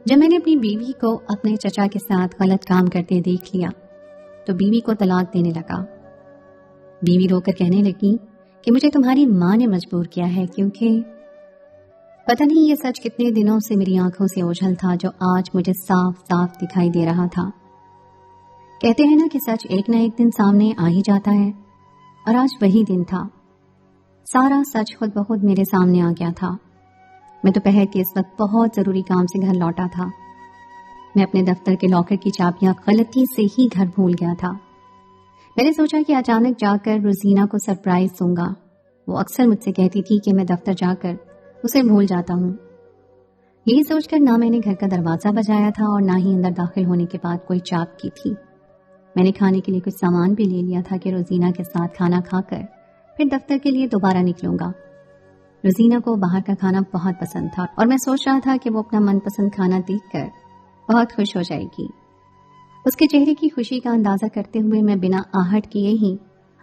جب میں نے اپنی بیوی کو اپنے چچا کے ساتھ غلط کام کرتے دیکھ لیا تو بیوی کو طلاق دینے لگا۔ بیوی رو کر کہنے لگی کہ مجھے تمہاری ماں نے مجبور کیا ہے، کیونکہ پتہ نہیں یہ سچ کتنے دنوں سے میری آنکھوں سے اوجھل تھا جو آج مجھے صاف صاف دکھائی دے رہا تھا۔ کہتے ہیں نا کہ سچ ایک نہ ایک دن سامنے آ ہی جاتا ہے، اور آج وہی دن تھا۔ سارا سچ خود بخود میرے سامنے آ گیا تھا۔ میں دوپہر کے اس وقت بہت ضروری کام سے گھر لوٹا تھا۔ میں اپنے دفتر کے لاکر کی چابیاں غلطی سے ہی گھر بھول گیا تھا۔ میں نے سوچا کہ اچانک جا کر روزینہ کو سرپرائز دوں گا۔ وہ اکثر مجھ سے کہتی تھی کہ میں دفتر جا کر اسے بھول جاتا ہوں۔ یہی سوچ کر نہ میں نے گھر کا دروازہ بجایا تھا اور نہ ہی اندر داخل ہونے کے بعد کوئی چاپ کی تھی۔ میں نے کھانے کے لیے کچھ سامان بھی لے لیا تھا کہ روزینہ کے ساتھ کھانا کھا کر پھر دفتر کے لیے دوبارہ نکلوں گا۔ روزینہ کو باہر کا کھانا بہت پسند تھا اور میں سوچ رہا تھا کہ وہ اپنا من پسند کھانا دیکھ کر بہت خوش ہو جائے گی۔ اس کے چہرے کی خوشی کا اندازہ کرتے ہوئے میں بنا آہٹ کیے ہی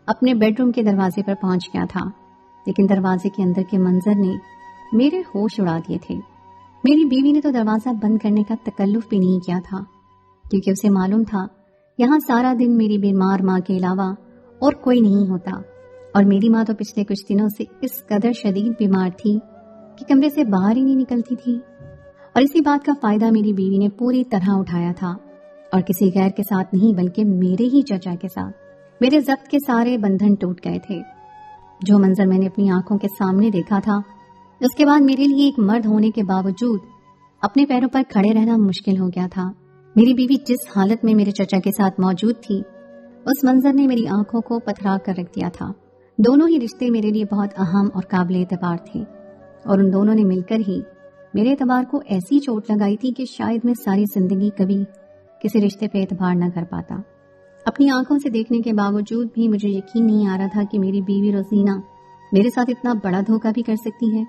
اپنے بیڈ روم کے دروازے پر پہنچ گیا تھا، لیکن دروازے کے اندر کے منظر نے میرے ہوش اڑا دیے تھے۔ میری بیوی نے تو دروازہ بند کرنے کا تکلف بھی نہیں کیا تھا، کیونکہ اسے معلوم تھا یہاں سارا دن میری بیمار ماں کے علاوہ اور کوئی نہیں ہوتا، اور میری ماں تو پچھلے کچھ دنوں سے اس قدر شدید بیمار تھی کہ کمرے سے باہر ہی نہیں نکلتی تھی۔ اور اسی بات کا فائدہ میری بیوی نے پوری طرح اٹھایا تھا، اور کسی غیر کے ساتھ نہیں بلکہ میرے ہی چچا کے ساتھ۔ میرے ضبط کے سارے بندھن ٹوٹ گئے تھے۔ جو منظر میں نے اپنی آنکھوں کے سامنے دیکھا تھا، اس کے بعد میرے لیے ایک مرد ہونے کے باوجود اپنے پیروں پر کھڑے رہنا مشکل ہو گیا تھا۔ میری بیوی جس حالت میں میرے چچا کے ساتھ موجود تھی، اس منظر نے میری آنکھوں کو پتھرا کر رکھ دیا تھا۔ دونوں ہی رشتے میرے لیے بہت اہم اور قابل اعتبار تھے، اور ان دونوں نے مل کر ہی میرے اعتبار کو ایسی چوٹ لگائی تھی کہ شاید میں ساری زندگی کبھی کسی رشتے پہ اعتبار نہ کر پاتا۔ اپنی آنکھوں سے دیکھنے کے باوجود بھی مجھے یقین نہیں آ رہا تھا کہ میری بیوی روزینہ میرے ساتھ اتنا بڑا دھوکہ بھی کر سکتی ہے۔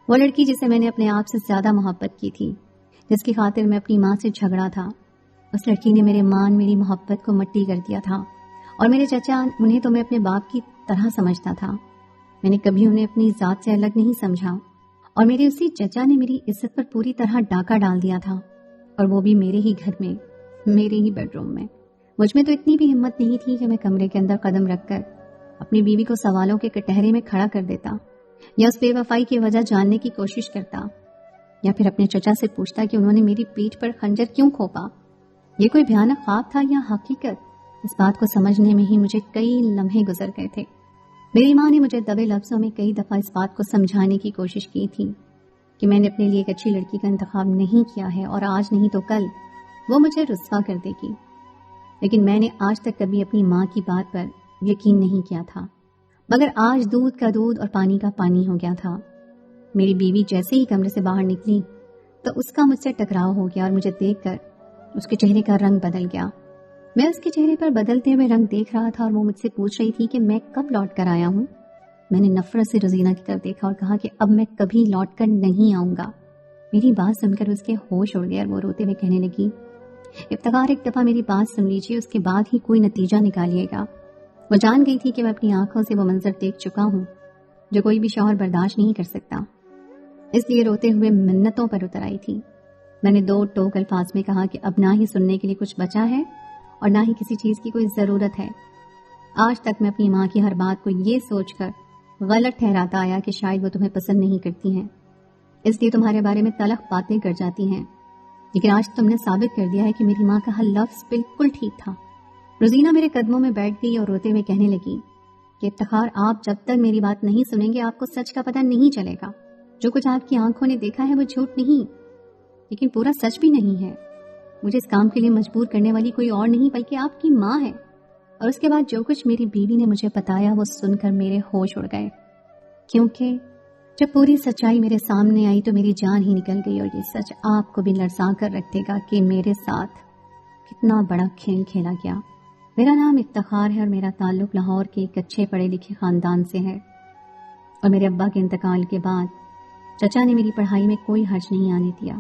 وہ لڑکی جسے میں نے اپنے آپ سے زیادہ محبت کی تھی، جس کی خاطر میں اپنی ماں سے جھگڑا تھا، اس لڑکی نے میرے میری محبت کو مٹی کر دیا تھا، اور میرے چچا انہیں تو میں اپنے باپ کی طرح سمجھتا تھا۔ میں نے کبھی انہیں اپنی ذات سے الگ نہیں سمجھا، اور میرے اسی چچا نے میری عزت پر پوری طرح ڈاکہ ڈال دیا تھا، اور وہ بھی میرے ہی گھر میں، میرے ہی بیڈ روم میں۔ مجھ میں تو اتنی بھی ہمت نہیں تھی کہ میں کمرے کے اندر قدم رکھ کر اپنی بیوی کو سوالوں کے کٹہرے میں کھڑا کر دیتا، یا اس بے وفائی کی وجہ جاننے کی کوشش کرتا، یا پھر اپنے چچا سے پوچھتا کہ انہوں نے میری پیٹھ پر خنجر کیوں کھوپا۔ یہ کوئی بھیانک خواب تھا یا حقیقت؟ اس بات کو سمجھنے میں ہی مجھے کئی لمحے گزر گئے تھے۔ میری ماں نے مجھے دبے لفظوں میں کئی دفعہ اس بات کو سمجھانے کی کوشش کی تھی کہ میں نے اپنے لیے ایک اچھی لڑکی کا انتخاب نہیں کیا ہے، اور آج نہیں تو کل وہ مجھے رسوا کر دے گی، لیکن میں نے آج تک کبھی اپنی ماں کی بات پر یقین نہیں کیا تھا۔ مگر آج دودھ کا دودھ اور پانی کا پانی ہو گیا تھا۔ میری بیوی جیسے ہی کمرے سے باہر نکلی تو اس کا مجھ سے ٹکراؤ ہو گیا، اور مجھے دیکھ کر اس کے چہرے کا رنگ بدل گیا۔ میں اس کے چہرے پر بدلتے ہوئے رنگ دیکھ رہا تھا، اور وہ مجھ سے پوچھ رہی تھی کہ میں کب لوٹ کر آیا ہوں۔ میں نے نفرت سے روزینہ کی طرف دیکھا اور کہا کہ اب میں کبھی لوٹ کر نہیں آؤں گا۔ میری بات سن کر اس کے ہوش اڑ گئے، اور وہ روتے ہوئے کہنے لگی، افتخار ایک دفعہ میری بات سن لیجیے، اس کے بعد ہی کوئی نتیجہ نکالیے گا۔ وہ جان گئی تھی کہ میں اپنی آنکھوں سے وہ منظر دیکھ چکا ہوں جو کوئی بھی شوہر برداشت نہیں کر سکتا، اس لیے روتے ہوئے منتوں پر اتر آئی تھی۔ میں نے 2 ٹوک الفاظ میں کہا کہ اب نہ ہی سننے کے لیے کچھ بچا ہے اور نہ ہی کسی چیز کی کوئی ضرورت ہے۔ آج تک میں اپنی ماں کی ہر بات کو یہ سوچ کر غلط ٹھہراتا آیا کہ شاید وہ تمہیں پسند نہیں کرتی ہیں، اس لیے تمہارے بارے میں تلخ باتیں کر جاتی ہیں، لیکن آج تم نے ثابت کر دیا ہے کہ میری ماں کا ہر لفظ بالکل ٹھیک تھا۔ روزینہ میرے قدموں میں بیٹھ گئی اور روتے ہوئے کہنے لگی کہ افتخار، آپ جب تک میری بات نہیں سنیں گے آپ کو سچ کا پتہ نہیں چلے گا۔ جو کچھ آپ کی آنکھوں نے دیکھا ہے وہ جھوٹ نہیں، لیکن پورا سچ بھی نہیں ہے۔ مجھے اس کام کے لیے مجبور کرنے والی کوئی اور نہیں بلکہ آپ کی ماں ہے۔ اور اس کے بعد جو کچھ میری بیوی نے مجھے بتایا وہ سن کر میرے ہوش اڑ گئے، کیونکہ جب پوری سچائی میرے سامنے آئی تو میری جان ہی نکل گئی، اور یہ سچ آپ کو بھی لرزا کر رکھ دے گا کہ میرے ساتھ کتنا بڑا کھیل کھیلا گیا۔ میرا نام افتخار ہے اور میرا تعلق لاہور کے ایک اچھے پڑھے لکھے خاندان سے ہے، اور میرے ابا کے انتقال کے بعد چچا نے میری پڑھائی میں کوئی حرج نہیں آنے دیا۔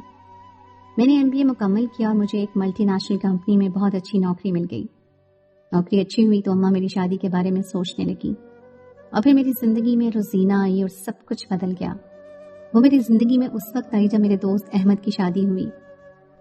میں نے MBA مکمل کیا اور مجھے ایک ملٹی نیشنل کمپنی میں بہت اچھی نوکری مل گئی۔ نوکری اچھی ہوئی تو اماں میری شادی کے بارے میں سوچنے لگی، اور پھر میری زندگی میں روزینہ آئی اور سب کچھ بدل گیا۔ وہ میری زندگی میں اس وقت آئی جب میرے دوست احمد کی شادی ہوئی۔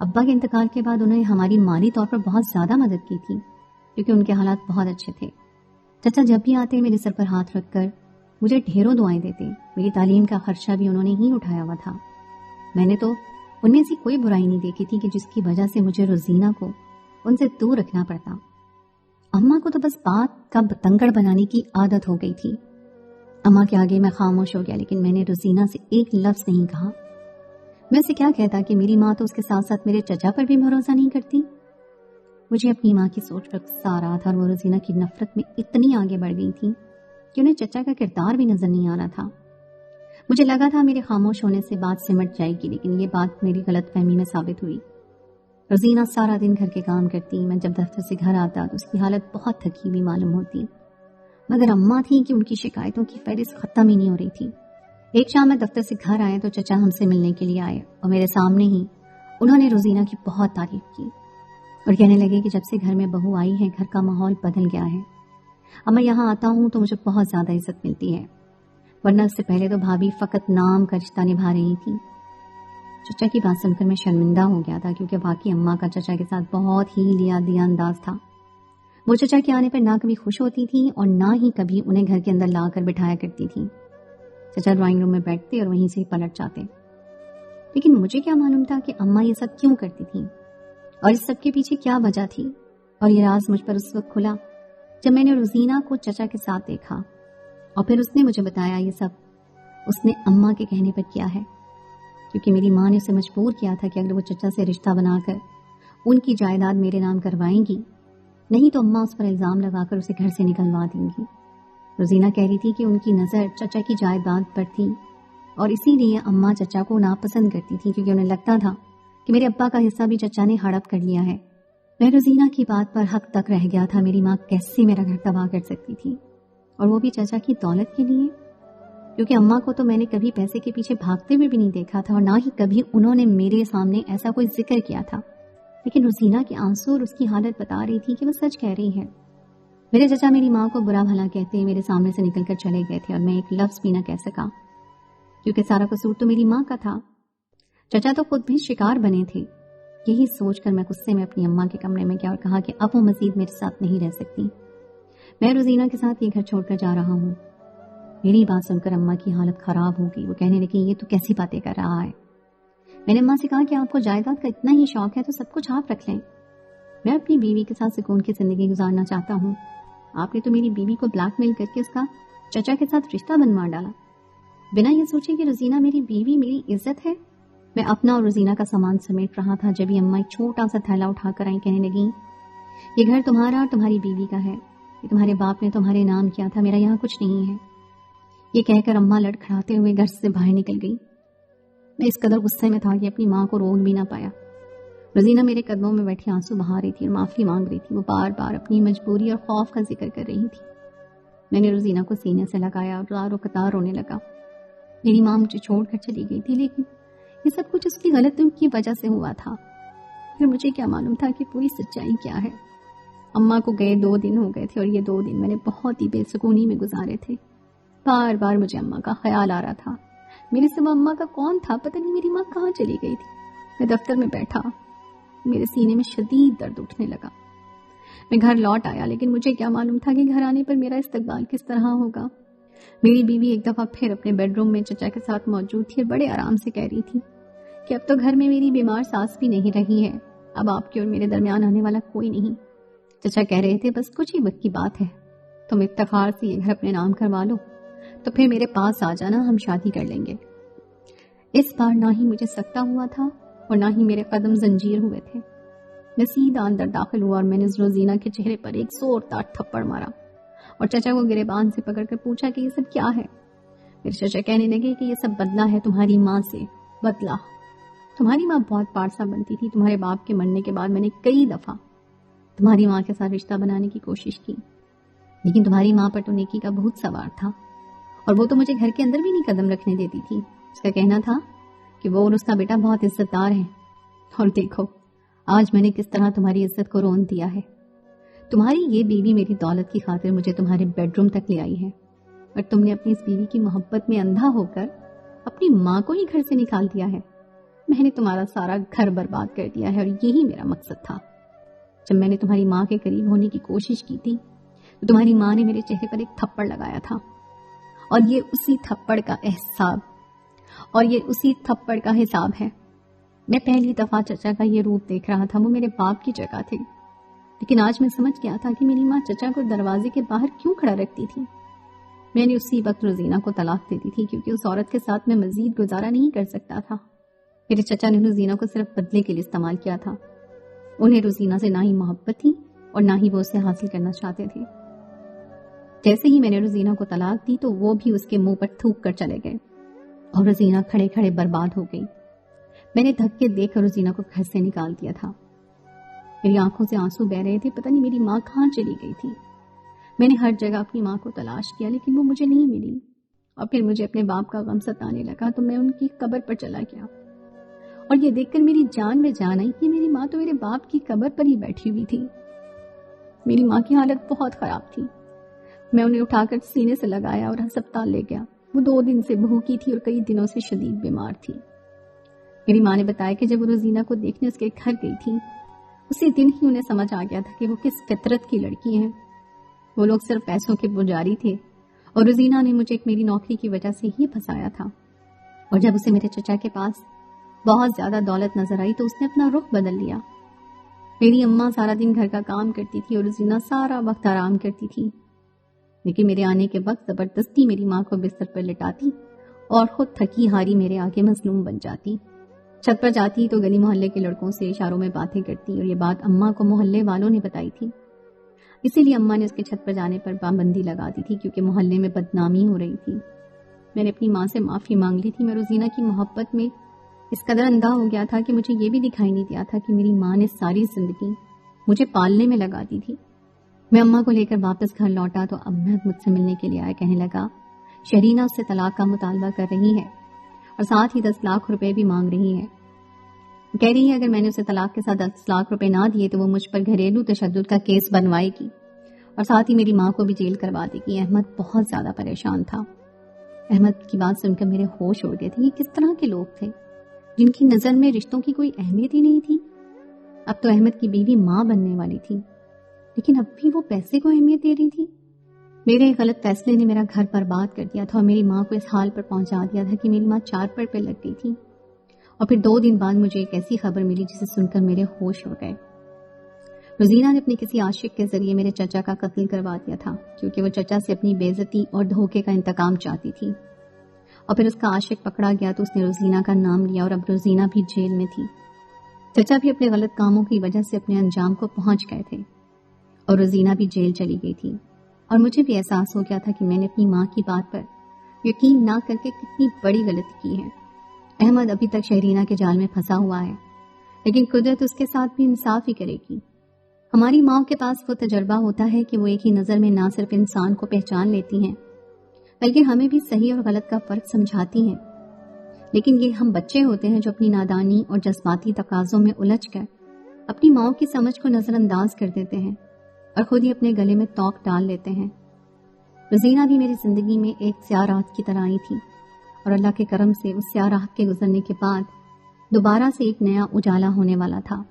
ابا کے انتقال کے بعد انہوں نے ہماری مالی طور پر بہت زیادہ مدد کی تھی کیونکہ ان کے حالات بہت اچھے تھے. چچا جب بھی آتے میرے سر پر ہاتھ رکھ کر مجھے ڈھیروں دعائیں دیتے. میری تعلیم کا خرچہ بھی انہوں نے ہی اٹھایا ہوا تھا. میں نے تو ان میں سے کوئی برائی نہیں دیکھی تھی کہ جس کی وجہ سے مجھے روزینہ کو ان سے دور رکھنا پڑتا. اماں کو تو بس بات کا بتنگڑ بنانے کی عادت ہو گئی تھی. اماں کے آگے میں خاموش ہو گیا، لیکن میں نے روزینہ سے ایک لفظ نہیں کہا. میں اسے کیا کہتا کہ میری ماں تو اس کے ساتھ ساتھ میرے چچا پر بھی بھروسہ نہیں کرتی. مجھے اپنی ماں کی سوچ پر غصہ آ رہا تھا، اور وہ روزینہ کی نفرت میں اتنی آگے بڑھ گئی تھی کہ انہیں چچا کا کردار بھی نظر نہیں آ رہا تھا. مجھے لگا تھا میرے خاموش ہونے سے بات سمٹ جائے گی، لیکن یہ بات میری غلط فہمی میں ثابت ہوئی. روزینہ سارا دن گھر کے کام کرتی. میں جب دفتر سے گھر آتا تو اس کی حالت بہت تھکی ہوئی معلوم ہوتی، مگر اماں تھی کہ ان کی شکایتوں کی فہرست ختم ہی نہیں ہو رہی تھی. ایک شام میں دفتر سے گھر آئے تو چچا ہم سے ملنے کے لیے آئے، اور میرے سامنے ہی انہوں نے روزینہ کی بہت تعریف کی اور کہنے لگے کہ جب سے گھر میں بہو آئی ہے گھر کا ماحول بدل گیا ہے. اب میں یہاں آتا ہوں تو مجھے بہت زیادہ عزت ملتی ہے، ورنہ اس سے پہلے تو بھابھی فقط نام کا رشتہ نبھا رہی تھی. چچا کی بات سن کر میں شرمندہ ہو گیا تھا، کیونکہ واقعی اماں کا چچا کے ساتھ بہت ہی لیا دیا انداز تھا. وہ چچا کے آنے پر نہ کبھی خوش ہوتی تھی اور نہ ہی کبھی انہیں گھر کے اندر لا کر بٹھایا کرتی تھی. چچا ڈرائنگ روم میں بیٹھتے اور وہیں سے پلٹ جاتے. لیکن مجھے کیا معلوم تھا کہ اماں یہ سب کیوں کرتی تھی اور اس سب کے پیچھے کیا وجہ تھی. اور یہ راز مجھ پر اس وقت کھلا جب میں نے روزینہ کو چچا کے ساتھ دیکھا، اور پھر اس نے مجھے بتایا یہ سب اس نے اماں کے کہنے پر کیا ہے، کیونکہ میری ماں نے اسے مجبور کیا تھا کہ اگر وہ چچا سے رشتہ بنا کر ان کی جائیداد میرے نام کروائیں گی، نہیں تو اماں اس پر الزام لگا کر اسے گھر سے نکلوا دیں گی. روزینہ کہہ رہی تھی کہ ان کی نظر چچا کی جائیداد پر تھی، اور اسی لیے اماں چچا کو ناپسند کرتی تھی، کیونکہ انہیں لگتا تھا کہ میرے ابا کا حصہ بھی چچا نے ہڑپ کر لیا ہے. میں روزینہ کی بات پر حق تک رہ گیا تھا. میری ماں کیسے میرا گھر تباہ کر سکتی تھی، اور وہ بھی چچا کی دولت کے لیے؟ کیونکہ اماں کو تو میں نے کبھی پیسے کے پیچھے بھاگتے ہوئے بھی نہیں دیکھا تھا، اور نہ ہی کبھی انہوں نے میرے سامنے ایسا کوئی ذکر کیا تھا. لیکن روزینہ کے آنسو اور اس کی حالت بتا رہی تھی کہ وہ سچ کہہ رہی ہے. میرے چچا میری ماں کو برا بھلا کہتے میرے سامنے سے نکل کر چلے گئے تھے، اور میں ایک لفظ بھی نہ کہہ سکا، کیونکہ سارا قصور تو میری ماں کا تھا. چچا تو خود بھی شکار بنے تھے. یہی سوچ کر میں غصے میں اپنی اماں کے کمرے میں گیا اور کہا کہ اب وہ مزید میرے ساتھ نہیں رہ سکتی. میں روزینہ کے ساتھ یہ گھر چھوڑ کر جا رہا ہوں. میری بات سن کر اماں کی حالت خراب ہو گئی. وہ کہنے لگی یہ تو کیسی باتیں کر رہا ہے. میں نے اماں سے کہا کہ آپ کو جائیداد کا اتنا ہی شوق ہے تو سب کچھ آپ رکھ لیں. میں اپنی بیوی کے ساتھ سکون کی زندگی گزارنا چاہتا ہوں. آپ نے تو میری بیوی کو بلیک میل کر کے اس کا چچا کے ساتھ رشتہ بنوا ڈالا، بنا یہ سوچے کہ روزینہ میری بیوی میری عزت ہے. میں اپنا اور روزینہ کا سامان سمیٹ رہا تھا جب اماں ایک چھوٹا سا تھیلا اٹھا کر آئی. کہنے لگی یہ گھر تمہارا اور تمہاری بیوی کا ہے، یہ تمہارے باپ نے تمہارے نام کیا تھا، میرا یہاں کچھ نہیں ہے. یہ کہہ کر اماں لڑکھڑاتے ہوئے گھر سے باہر نکل گئی. میں اس قدر غصے میں تھا کہ اپنی ماں کو روک بھی نہ پایا. روزینہ میرے قدموں میں بیٹھی آنسو بہا رہی تھی اور معافی مانگ رہی تھی. وہ بار بار اپنی مجبوری اور خوف کا ذکر کر رہی تھی. میں نے روزینہ کو سینے سے لگایا اور رار و قطار رونے لگا. میری ماں مجھے چھوڑ کر چلی گئی تھی، لیکن یہ سب کچھ اس کی غلطیوں کی وجہ سے ہوا تھا. پھر مجھے کیا معلوم تھا کہ پوری سچائی کیا ہے. اماں کو گئے 2 دن ہو گئے تھے، اور یہ 2 دن میں نے بہت ہی بے سکونی میں گزارے تھے. بار بار مجھے اماں کا خیال آ رہا تھا. میرے سوا اماں کا کون تھا؟ پتہ نہیں میری ماں کہاں چلی گئی تھی. میں دفتر میں بیٹھا، میرے سینے میں شدید درد اٹھنے لگا. میں گھر لوٹ آیا، لیکن مجھے کیا معلوم تھا کہ گھر آنے پر میرا استقبال کس طرح ہوگا. میری بیوی ایک دفعہ پھر اپنے بیڈ روم میں چچا کے ساتھ موجود تھی اور بڑے آرام سے کہہ رہی تھی کہ اب تو گھر میں میری بیمار ساس بھی نہیں رہی ہے، اب آپ کے اور میرے درمیان آنے والا کوئی نہیں. چچا کہہ رہے تھے بس کچھ ہی وقت کی بات ہے، تم افتخار سے یہ گھر اپنے نام کروا لو تو پھر میرے پاس آ جانا، ہم شادی کر لیں گے. اس بار نہ ہی مجھے سکتا ہوا تھا اور نہ ہی میرے قدم زنجیر ہوئے تھے. میں سیدھا اندر داخل ہوا اور میں نے روزینہ کے چہرے پر ایک زوردار تھپڑ مارا اور چچا کو گریبان سے پکڑ کر پوچھا کہ یہ سب کیا ہے. میرے چچا کہنے لگے کہ یہ سب بدلہ ہے تمہاری ماں سے. بدلہ؟ تمہاری ماں بہت پارسا بنتی تھی. تمہارے باپ کے مرنے کے بعد میں نے کئی دفعہ تمہاری ماں کے ساتھ رشتہ بنانے کی کوشش کی، لیکن تمہاری ماں پر تو نیکی کا بہت سوار تھا، اور وہ تو مجھے گھر کے اندر بھی نہیں قدم رکھنے دیتی تھی. اس کا کہنا تھا کہ وہ اور اس کا بیٹا بہت عزت دار ہے. اور دیکھو آج میں نے کس طرح تمہاری عزت کو رون دیا ہے. تمہاری یہ بیوی میری دولت کی خاطر مجھے تمہارے بیڈ روم تک لے آئی ہے، اور تم نے اپنی اس بیوی کی محبت میں اندھا ہو کر اپنی ماں کو ہی گھر سے نکال دیا ہے. میں نے تمہارا سارا گھر برباد کر دیا ہے اور یہی میرا مقصد تھا۔ جب میں نے تمہاری ماں کے قریب ہونے کی کوشش کی تھی تو تمہاری ماں نے میرے چہرے پر ایک تھپڑ لگایا تھا، اور یہ اسی تھپڑ کا حساب ہے۔ میں پہلی دفعہ چچا کا یہ روپ دیکھ رہا تھا، وہ میرے باپ کی جگہ تھے، لیکن آج میں سمجھ گیا تھا کہ میری ماں چچا کو دروازے کے باہر کیوں کھڑا رکھتی تھی۔ میں نے اسی وقت روزینہ کو طلاق دے دی تھی، کیونکہ اس عورت کے ساتھ میں مزید گزارا نہیں کر سکتا تھا۔ میرے چچا نے روزینہ کو صرف بدلے کے لیے استعمال کیا تھا۔ انہیں روزینہ سے نہ ہی محبت تھی اور نہ ہی وہ اسے حاصل کرنا چاہتے تھے۔ جیسے ہی میں نے روزینہ کو طلاق دی تو وہ بھی اس کے منہ پر تھوک کر چلے گئے اور روزینہ کھڑے کھڑے برباد ہو گئی۔ میں نے دھکے دیکھ کر روزینہ کو گھر سے نکال دیا تھا۔ میری آنکھوں سے آنسو بہ رہے تھے، پتہ نہیں میری ماں کہاں چلی گئی تھی۔ میں نے ہر جگہ اپنی ماں کو تلاش کیا، لیکن وہ مجھے نہیں ملی، اور پھر مجھے اپنے باپ کا غم ستانے لگا تو میں ان کی قبر پر چلا گیا، اور یہ دیکھ کر میری جان میں جان آئی کہ میری ماں تو میرے باپ کی قبر پر ہی بیٹھی ہوئی تھی۔ میری ماں کی حالت بہت خراب تھی۔ میں انہیں اٹھا کر سینے سے لگایا اور ہسپتال لے گیا۔ وہ 2 دن سے بھوکی تھی اور کئی دنوں سے شدید بیمار تھی۔ میری ماں نے بتایا کہ جب وہ روزینہ کو دیکھنے اس کے گھر گئی تھی، اسی دن ہی انہیں سمجھ آ گیا تھا کہ وہ کس فطرت کی لڑکی ہیں۔ وہ لوگ صرف پیسوں کے پجاری تھے، اور روزینہ نے مجھے میری نوکری کی وجہ سے ہی پھنسایا تھا، اور جب اسے میرے چچا کے پاس بہت زیادہ دولت نظر آئی تو اس نے اپنا رخ بدل لیا۔ میری اماں سارا دن گھر کا کام کرتی تھی اور روزینہ سارا وقت آرام کرتی تھی، لیکن میرے آنے کے وقت زبردستی میری ماں کو بستر پر لٹاتی اور خود تھکی ہاری میرے آگے مظلوم بن جاتی۔ چھت پر جاتی تو گلی محلے کے لڑکوں سے اشاروں میں باتیں کرتی، اور یہ بات اماں کو محلے والوں نے بتائی تھی۔ اسی لیے اماں نے اس کے چھت پر جانے پر پابندی لگا دی تھی، کیونکہ محلے میں بدنامی ہو رہی تھی۔ میں نے اپنی ماں سے معافی مانگ لی تھی۔ میں روزینہ کی محبت میں اس قدر اندھا ہو گیا تھا کہ مجھے یہ بھی دکھائی نہیں دیا تھا کہ میری ماں نے ساری زندگی مجھے پالنے میں لگا دی تھی۔ میں اماں کو لے کر واپس گھر لوٹا تو احمد مجھ سے ملنے کے لیے آیا، کہنے لگا شرینہ اس سے طلاق کا مطالبہ کر رہی ہے اور ساتھ ہی 10 لاکھ روپے بھی مانگ رہی ہے۔ وہ کہہ رہی ہے اگر میں نے اسے طلاق کے ساتھ 10 لاکھ روپے نہ دیے تو وہ مجھ پر گھریلو تشدد کا کیس بنوائے گی اور ساتھ ہی میری ماں کو بھی جیل کروا دے گی۔ احمد بہت زیادہ پریشان تھا۔ احمد کی بات سن کر میرے ہوش اڑ گئے تھے۔ یہ کس طرح کے لوگ تھے جن کی نظر میں رشتوں کی کوئی اہمیت ہی نہیں تھی؟ اب تو احمد کی بیوی ماں بننے والی تھی، لیکن اب بھی وہ پیسے کو اہمیت دے رہی تھی۔ میرے غلط فیصلے نے میرا گھر برباد کر دیا تھا اور میری ماں کو اس حال پر پہنچا دیا تھا کہ میری ماں 4 پر لگ گئی تھی۔ اور پھر 2 دن بعد مجھے ایک ایسی خبر ملی جسے سن کر میرے ہوش اڑ گئے۔ روزینہ نے اپنے کسی عاشق کے ذریعے میرے چچا کا قتل کروا دیا تھا، کیونکہ وہ چچا سے اپنی بے عزتی اور دھوکے کا انتقام چاہتی تھی۔ اور پھر اس کا عاشق پکڑا گیا تو اس نے روزینہ کا نام لیا اور اب روزینہ بھی جیل میں تھی۔ چچا بھی اپنے غلط کاموں کی وجہ سے اپنے انجام کو پہنچ گئے تھے اور روزینہ بھی جیل چلی گئی تھی، اور مجھے بھی احساس ہو گیا تھا کہ میں نے اپنی ماں کی بات پر یقین نہ کر کے کتنی بڑی غلطی کی ہے۔ احمد ابھی تک شہرینہ کے جال میں پھنسا ہوا ہے، لیکن قدرت اس کے ساتھ بھی انصاف ہی کرے گی۔ ہماری ماں کے پاس وہ تجربہ ہوتا ہے کہ وہ ایک ہی نظر میں نہ صرف انسان کو پہچان لیتی ہیں بلکہ ہمیں بھی صحیح اور غلط کا فرق سمجھاتی ہیں۔ لیکن یہ ہم بچے ہوتے ہیں جو اپنی نادانی اور جذباتی تقاضوں میں الجھ کر اپنی ماں کی سمجھ کو نظر انداز کر دیتے ہیں اور خود ہی اپنے گلے میں توق ڈال لیتے ہیں۔ روزینہ بھی میری زندگی میں ایک سیاہ رات کی طرح آئی تھی، اور اللہ کے کرم سے اس سیاہ رات کے گزرنے کے بعد دوبارہ سے ایک نیا اجالا ہونے والا تھا۔